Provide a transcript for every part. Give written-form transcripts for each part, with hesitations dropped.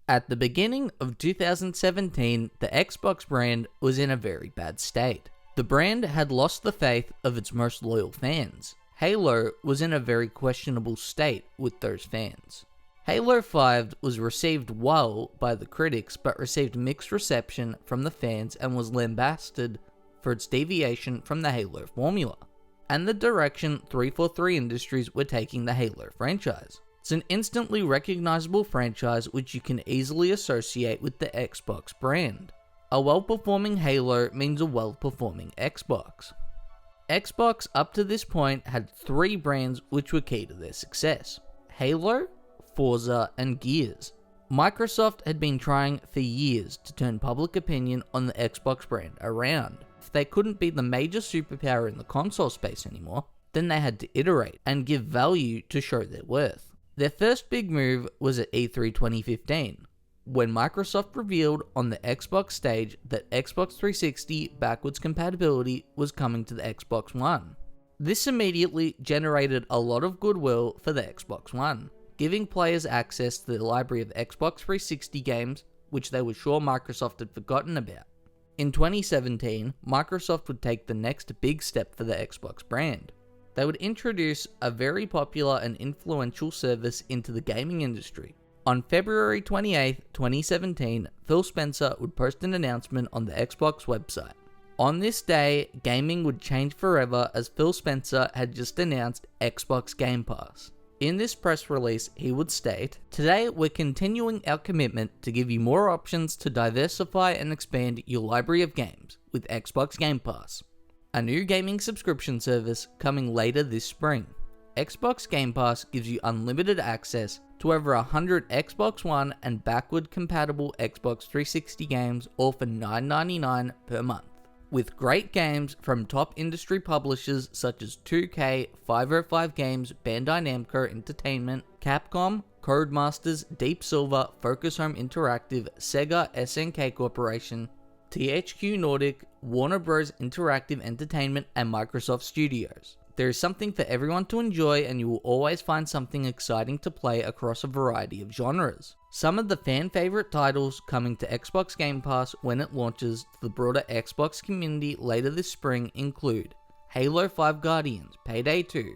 At the beginning of 2017, the Xbox brand was in a very bad state. The brand had lost the faith of its most loyal fans. Halo was in a very questionable state with those fans. Halo 5 was received well by the critics, but received mixed reception from the fans and was lambasted for its deviation from the Halo formula, and the direction 343 Industries were taking the Halo franchise. It's an instantly recognizable franchise which you can easily associate with the Xbox brand. A well-performing Halo means a well-performing Xbox. Xbox up to this point had 3 brands which were key to their success: Halo, Forza, and Gears. Microsoft had been trying for years to turn public opinion on the Xbox brand around. If they couldn't be the major superpower in the console space anymore, then they had to iterate and give value to show their worth. Their first big move was at E3 2015, when Microsoft revealed on the Xbox stage that Xbox 360 backwards compatibility was coming to the Xbox One. This immediately generated a lot of goodwill for the Xbox One, giving players access to the library of Xbox 360 games, which they were sure Microsoft had forgotten about. In 2017, Microsoft would take the next big step for the Xbox brand. They would introduce a very popular and influential service into the gaming industry. On February 28, 2017, Phil Spencer would post an announcement on the Xbox website. On this day, gaming would change forever, as Phil Spencer had just announced Xbox Game Pass. In this press release, he would state, "Today we're continuing our commitment to give you more options to diversify and expand your library of games with Xbox Game Pass, a new gaming subscription service coming later this spring. Xbox Game Pass gives you unlimited access to over 100 Xbox One and backward compatible Xbox 360 games, all for $9.99 per month. With great games from top industry publishers such as 2K, 505 Games, Bandai Namco Entertainment, Capcom, Codemasters, Deep Silver, Focus Home Interactive, Sega, SNK Corporation, THQ Nordic, Warner Bros. Interactive Entertainment, and Microsoft Studios. There is something for everyone to enjoy, and you will always find something exciting to play across a variety of genres. Some of the fan favorite titles coming to Xbox Game Pass when it launches to the broader Xbox community later this spring include Halo 5 Guardians, Payday 2,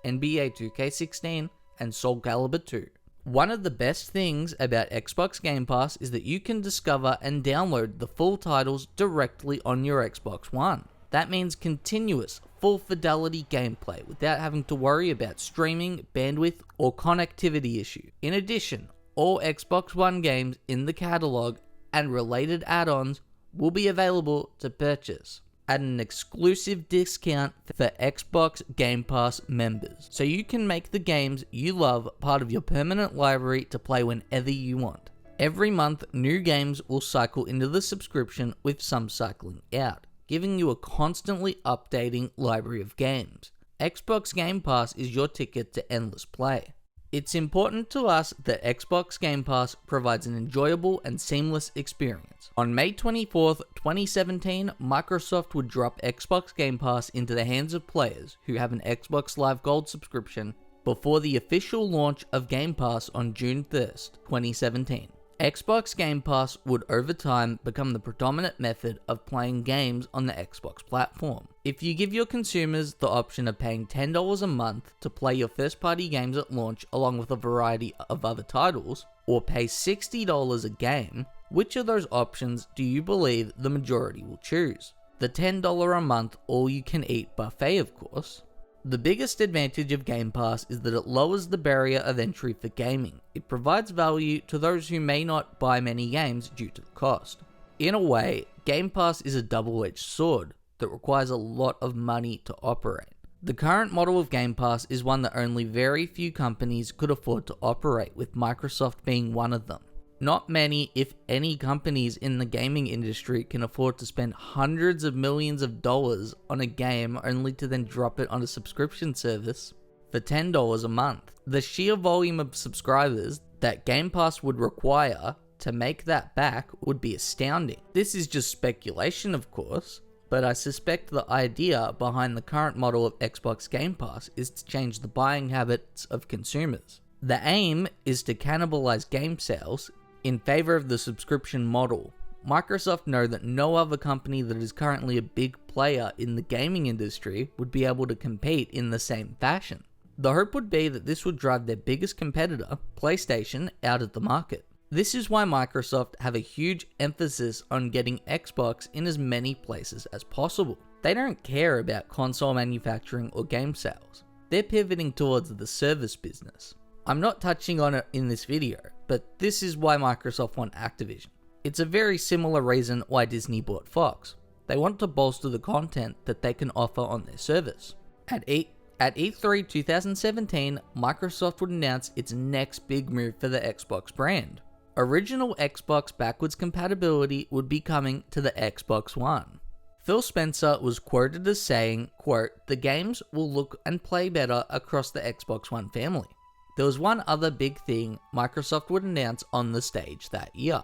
NBA 2K16, and Soul Calibur 2. One of the best things about Xbox Game Pass is that you can discover and download the full titles directly on your Xbox One. That means continuous, full fidelity gameplay without having to worry about streaming, bandwidth, or connectivity issue. In addition, all Xbox One games in the catalog and related add-ons will be available to purchase at an exclusive discount for Xbox Game Pass members, so you can make the games you love part of your permanent library to play whenever you want. Every month, new games will cycle into the subscription, with some cycling out, giving you a constantly updating library of games. Xbox Game Pass is your ticket to endless play. It's important to us that Xbox Game Pass provides an enjoyable and seamless experience. On May 24th, 2017, Microsoft would drop Xbox Game Pass into the hands of players who have an Xbox Live Gold subscription before the official launch of Game Pass on June 1st, 2017. Xbox Game Pass would over time become the predominant method of playing games on the Xbox platform. If you give your consumers the option of paying $10 a month to play your first party games at launch along with a variety of other titles, or pay $60 a game, which of those options do you believe the majority will choose? The $10 a month all you can eat buffet, of course. The biggest advantage of Game Pass is that it lowers the barrier of entry for gaming. It provides value to those who may not buy many games due to the cost. In a way, Game Pass is a double-edged sword that requires a lot of money to operate. The current model of Game Pass is one that only very few companies could afford to operate, with Microsoft being one of them. Not many, if any, companies in the gaming industry can afford to spend hundreds of millions of dollars on a game only to then drop it on a subscription service for $10 a month. The sheer volume of subscribers that Game Pass would require to make that back would be astounding. This is just speculation, of course, but I suspect the idea behind the current model of Xbox Game Pass is to change the buying habits of consumers. The aim is to cannibalize game sales in favor of the subscription model. Microsoft know that no other company that is currently a big player in the gaming industry would be able to compete in the same fashion. The hope would be that this would drive their biggest competitor, PlayStation, out of the market. This is why Microsoft have a huge emphasis on getting Xbox in as many places as possible. They don't care about console manufacturing or game sales. They're pivoting towards the service business. I'm not touching on it in this video, but this is why Microsoft want Activision. It's a very similar reason why Disney bought Fox. They want to bolster the content that they can offer on their service. At E3 2017, Microsoft would announce its next big move for the Xbox brand. Original Xbox backwards compatibility would be coming to the Xbox One. Phil Spencer was quoted as saying, quote, "The games will look and play better across the Xbox One family." There was one other big thing Microsoft would announce on the stage that year.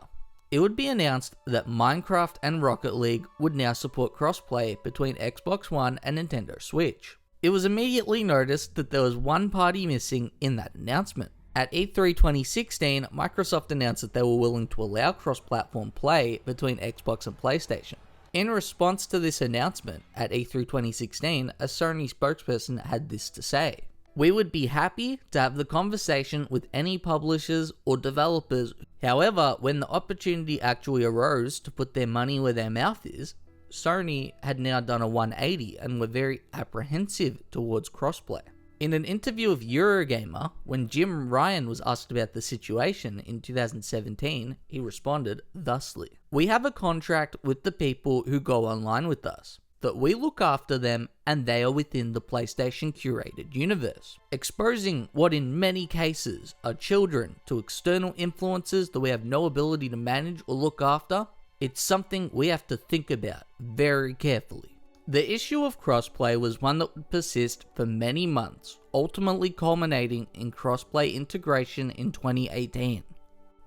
It would be announced that Minecraft and Rocket League would now support crossplay between Xbox One and Nintendo Switch. It was immediately noticed that there was one party missing in that announcement. At E3 2016, Microsoft announced that they were willing to allow cross-platform play between Xbox and PlayStation. In response to this announcement, at E3 2016, a Sony spokesperson had this to say: "We would be happy to have the conversation with any publishers or developers. However, when the opportunity actually arose to put their money where their mouth is, Sony had now done a 180 and were very apprehensive towards crossplay." In an interview with Eurogamer, when Jim Ryan was asked about the situation in 2017, he responded thusly: "We have a contract with the people who go online with us, that we look after them and they are within the PlayStation curated universe. Exposing what in many cases are children to external influences that we have no ability to manage or look after, it's something we have to think about very carefully." The issue of crossplay was one that would persist for many months, ultimately culminating in crossplay integration in 2018.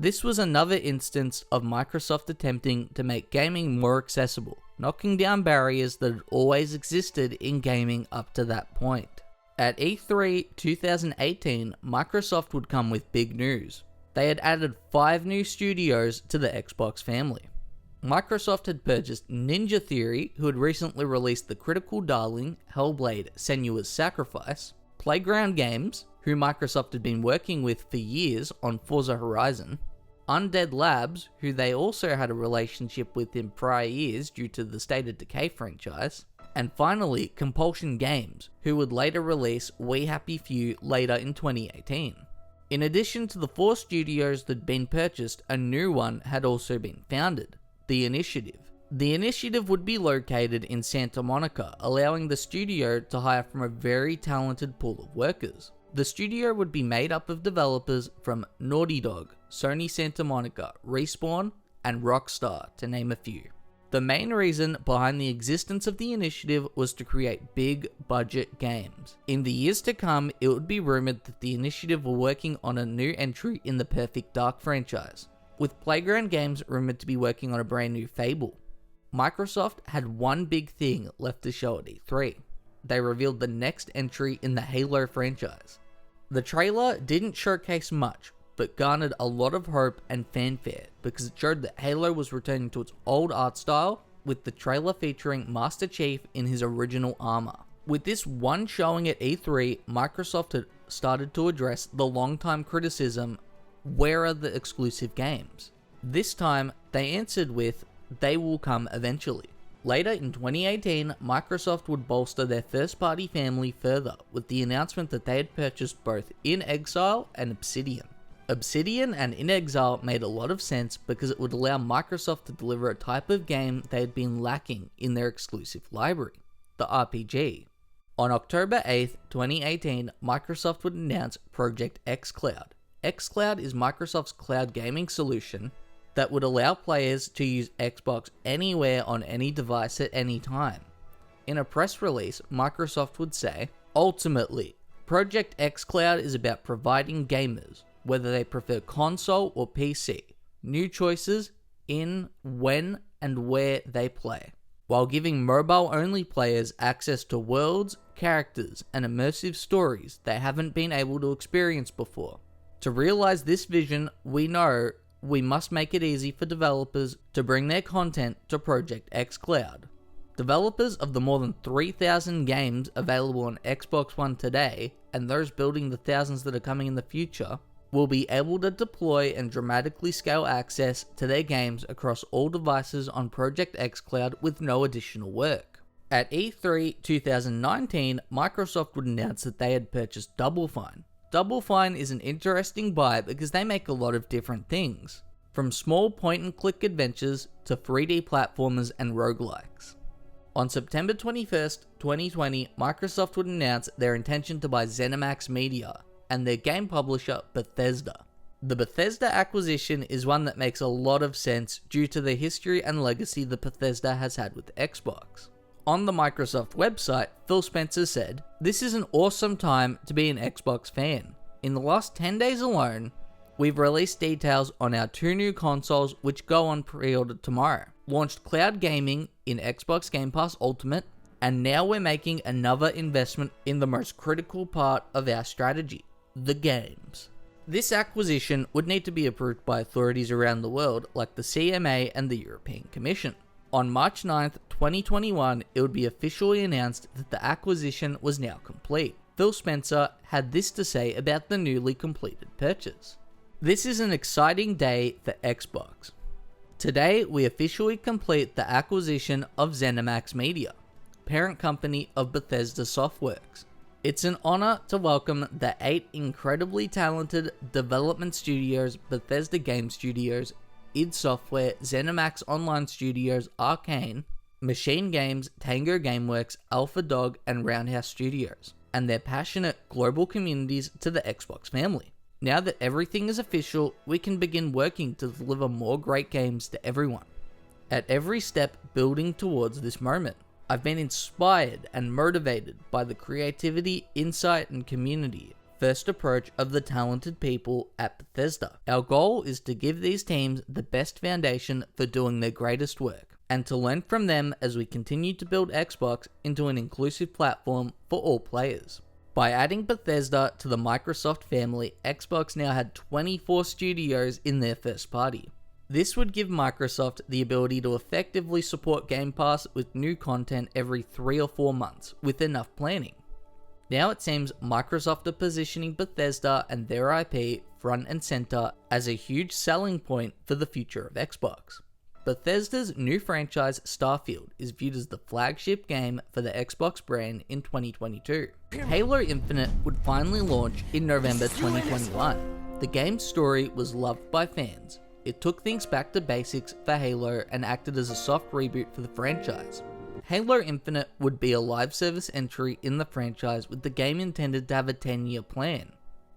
This was another instance of Microsoft attempting to make gaming more accessible, knocking down barriers that had always existed in gaming up to that point. At E3 2018, Microsoft would come with big news. They had added 5 new studios to the Xbox family. Microsoft had purchased Ninja Theory, who had recently released the critical darling Hellblade: Senua's Sacrifice, Playground Games, who Microsoft had been working with for years on Forza Horizon, Undead Labs, who they also had a relationship with in prior years due to the State of Decay franchise, and finally Compulsion Games, who would later release We Happy Few later in 2018. In addition to the 4 studios that had been purchased, a new one had also been founded: The Initiative. The Initiative would be located in Santa Monica, allowing the studio to hire from a very talented pool of workers. The studio would be made up of developers from Naughty Dog, Sony Santa Monica, Respawn, and Rockstar, to name a few. The main reason behind the existence of the Initiative was to create big budget games. In the years to come, it would be rumored that the Initiative were working on a new entry in the Perfect Dark franchise, with Playground Games rumored to be working on a brand new Fable. Microsoft had one big thing left to show at E3. They revealed the next entry in the Halo franchise. The trailer didn't showcase much, but garnered a lot of hope and fanfare because it showed that Halo was returning to its old art style, with the trailer featuring Master Chief in his original armor. With this one showing at E3, Microsoft had started to address the long-time criticism, where are the exclusive games? This time, they answered with, they will come eventually. Later in 2018, Microsoft would bolster their first-party family further with the announcement that they had purchased both In Exile and Obsidian. Obsidian and In Exile made a lot of sense because it would allow Microsoft to deliver a type of game they had been lacking in their exclusive library, the RPG. On October 8th, 2018, Microsoft would announce Project xCloud. xCloud is Microsoft's cloud gaming solution that would allow players to use Xbox anywhere on any device at any time. In a press release, Microsoft would say, ultimately, Project xCloud is about providing gamers, whether they prefer console or PC, new choices in, when, and where they play, while giving mobile-only players access to worlds, characters, and immersive stories they haven't been able to experience before. To realize this vision, we know we must make it easy for developers to bring their content to Project xCloud. Developers of the more than 3,000 games available on Xbox One today, and those building the thousands that are coming in the future, will be able to deploy and dramatically scale access to their games across all devices on Project xCloud with no additional work. At E3 2019, Microsoft would announce that they had purchased Double Fine. Double Fine is an interesting buy because they make a lot of different things, from small point-and-click adventures to 3D platformers and roguelikes. On September 21st, 2020, Microsoft would announce their intention to buy ZeniMax Media and their game publisher Bethesda. The Bethesda acquisition is one that makes a lot of sense due to the history and legacy that Bethesda has had with Xbox. On the Microsoft website, Phil Spencer said, "This is an awesome time to be an Xbox fan. In the last 10 days alone, we've released details on our 2 new consoles which go on pre-order tomorrow, launched cloud gaming in Xbox Game Pass Ultimate, and now we're making another investment in the most critical part of our strategy, the games." This acquisition would need to be approved by authorities around the world like the CMA and the European Commission. On March 9th, 2021, it would be officially announced that the acquisition was now complete. Phil Spencer had this to say about the newly completed purchase. "This is an exciting day for Xbox. Today, we officially complete the acquisition of ZeniMax Media, parent company of Bethesda Softworks. It's an honor to welcome the 8 incredibly talented development studios, Bethesda Game Studios, id Software, ZeniMax Online Studios, Arcane, Machine Games, Tango Gameworks, Alpha Dog, and Roundhouse Studios, and their passionate global communities to the Xbox family. Now that everything is official, we can begin working to deliver more great games to everyone. At every step building towards this moment, I've been inspired and motivated by the creativity, insight, and community first approach of the talented people at Bethesda. Our goal is to give these teams the best foundation for doing their greatest work, and to learn from them as we continue to build Xbox into an inclusive platform for all players." By adding Bethesda to the Microsoft family, Xbox now had 24 studios in their first party. This would give Microsoft the ability to effectively support Game Pass with new content every 3 or 4 months, with enough planning. Now it seems Microsoft are positioning Bethesda and their IP front and center as a huge selling point for the future of Xbox. Bethesda's new franchise Starfield is viewed as the flagship game for the Xbox brand in 2022. Halo Infinite would finally launch in November 2021. The game's story was loved by fans. It took things back to basics for Halo and acted as a soft reboot for the franchise. Halo Infinite would be a live service entry in the franchise, with the game intended to have a 10-year plan.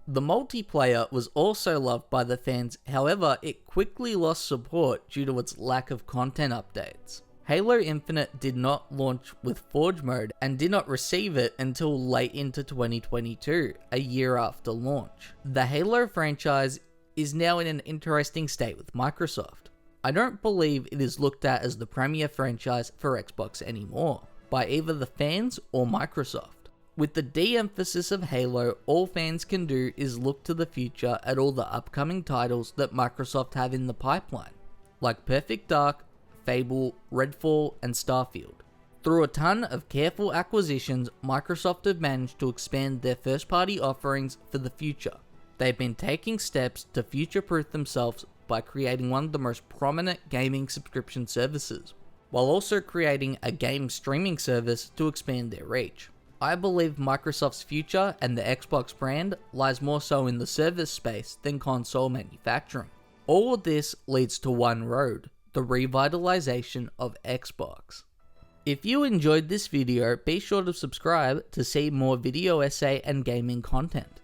The multiplayer was also loved by the fans, however, it quickly lost support due to its lack of content updates. Halo Infinite did not launch with Forge mode and did not receive it until late into 2022, a year after launch. The Halo franchise is now in an interesting state with Microsoft. I don't believe it is looked at as the premier franchise for Xbox anymore, by either the fans or Microsoft. With the de-emphasis of Halo, all fans can do is look to the future at all the upcoming titles that Microsoft have in the pipeline, like Perfect Dark, Fable, Redfall, and Starfield. Through a ton of careful acquisitions, Microsoft have managed to expand their first-party offerings for the future. They've been taking steps to future-proof themselves by creating one of the most prominent gaming subscription services, while also creating a game streaming service to expand their reach. I believe Microsoft's future and the Xbox brand lies more so in the service space than console manufacturing. All of this leads to one road, the revitalization of Xbox. If you enjoyed this video, be sure to subscribe to see more video essay and gaming content.